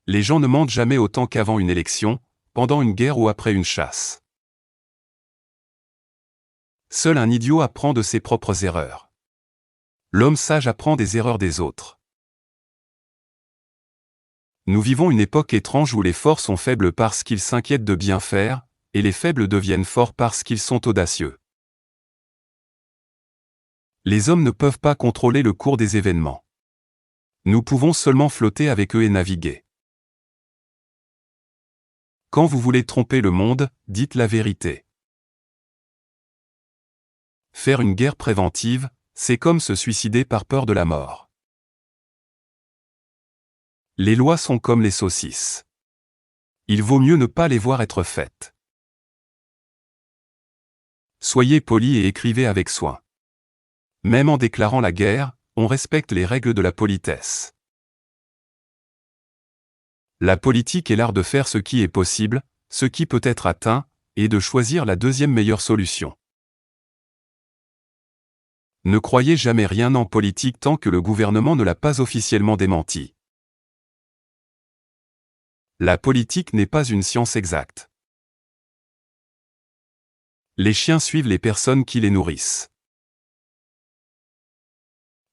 Les gens ne mentent jamais autant qu'avant une élection, pendant une guerre ou après une chasse. Seul un idiot apprend de ses propres erreurs. L'homme sage apprend des erreurs des autres. Nous vivons une époque étrange où les forts sont faibles parce qu'ils s'inquiètent de bien faire, et les faibles deviennent forts parce qu'ils sont audacieux. Les hommes ne peuvent pas contrôler le cours des événements. Nous pouvons seulement flotter avec eux et naviguer. Quand vous voulez tromper le monde, dites la vérité. Faire une guerre préventive, c'est comme se suicider par peur de la mort. Les lois sont comme les saucisses. Il vaut mieux ne pas les voir être faites. Soyez poli et écrivez avec soin. Même en déclarant la guerre, on respecte les règles de la politesse. La politique est l'art de faire ce qui est possible, ce qui peut être atteint, et de choisir la deuxième meilleure solution. Ne croyez jamais rien en politique tant que le gouvernement ne l'a pas officiellement démenti. La politique n'est pas une science exacte. Les chiens suivent les personnes qui les nourrissent.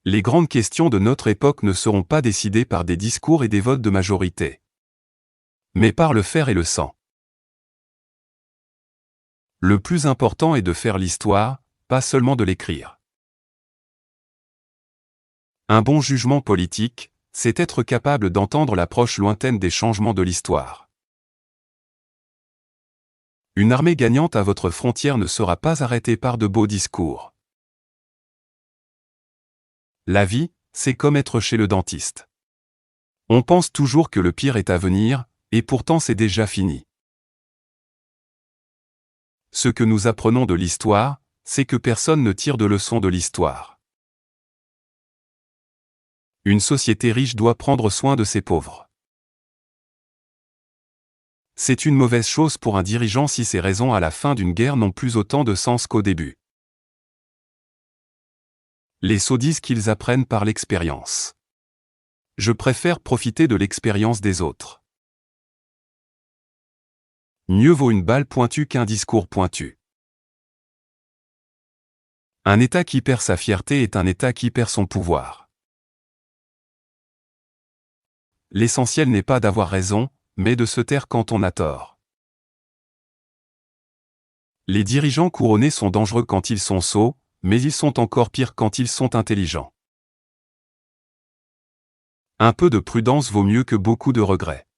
Les grandes questions de notre époque ne seront pas décidées par des discours et des votes de majorité, mais par le faire et le sang. Le plus important est de faire l'histoire, pas seulement de l'écrire. Un bon jugement politique, c'est être capable d'entendre l'approche lointaine des changements de l'histoire. Une armée gagnante à votre frontière ne sera pas arrêtée par de beaux discours. La vie, c'est comme être chez le dentiste. On pense toujours que le pire est à venir, et pourtant c'est déjà fini. Ce que nous apprenons de l'histoire, c'est que personne ne tire de leçons de l'histoire. Une société riche doit prendre soin de ses pauvres. C'est une mauvaise chose pour un dirigeant si ses raisons à la fin d'une guerre n'ont plus autant de sens qu'au début. Les sots disent qu'ils apprennent par l'expérience. Je préfère profiter de l'expérience des autres. Mieux vaut une balle pointue qu'un discours pointu. Un État qui perd sa fierté est un État qui perd son pouvoir. L'essentiel n'est pas d'avoir raison, mais de se taire quand on a tort. Les dirigeants couronnés sont dangereux quand ils sont sots, mais ils sont encore pires quand ils sont intelligents. Un peu de prudence vaut mieux que beaucoup de regrets.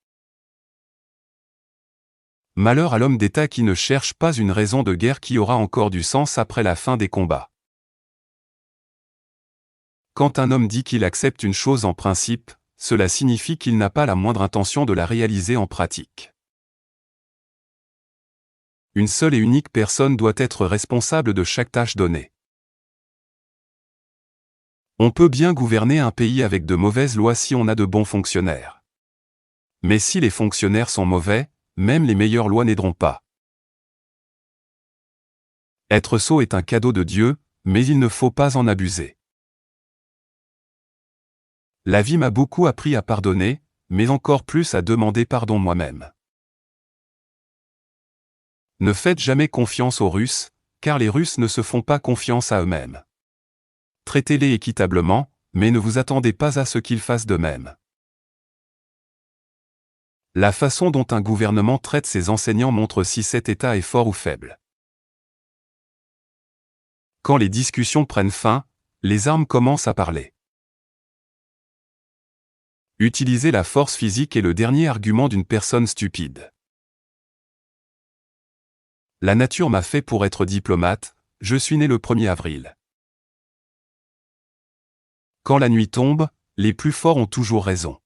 Malheur à l'homme d'État qui ne cherche pas une raison de guerre qui aura encore du sens après la fin des combats. Quand un homme dit qu'il accepte une chose en principe, cela signifie qu'il n'a pas la moindre intention de la réaliser en pratique. Une seule et unique personne doit être responsable de chaque tâche donnée. On peut bien gouverner un pays avec de mauvaises lois si on a de bons fonctionnaires. Mais si les fonctionnaires sont mauvais, même les meilleures lois n'aideront pas. Être sot est un cadeau de Dieu, mais il ne faut pas en abuser. La vie m'a beaucoup appris à pardonner, mais encore plus à demander pardon moi-même. Ne faites jamais confiance aux Russes, car les Russes ne se font pas confiance à eux-mêmes. Traitez-les équitablement, mais ne vous attendez pas à ce qu'ils fassent de même. La façon dont un gouvernement traite ses enseignants montre si cet État est fort ou faible. Quand les discussions prennent fin, les armes commencent à parler. Utiliser la force physique est le dernier argument d'une personne stupide. La nature m'a fait pour être diplomate, je suis né le 1er avril. Quand la nuit tombe, les plus forts ont toujours raison.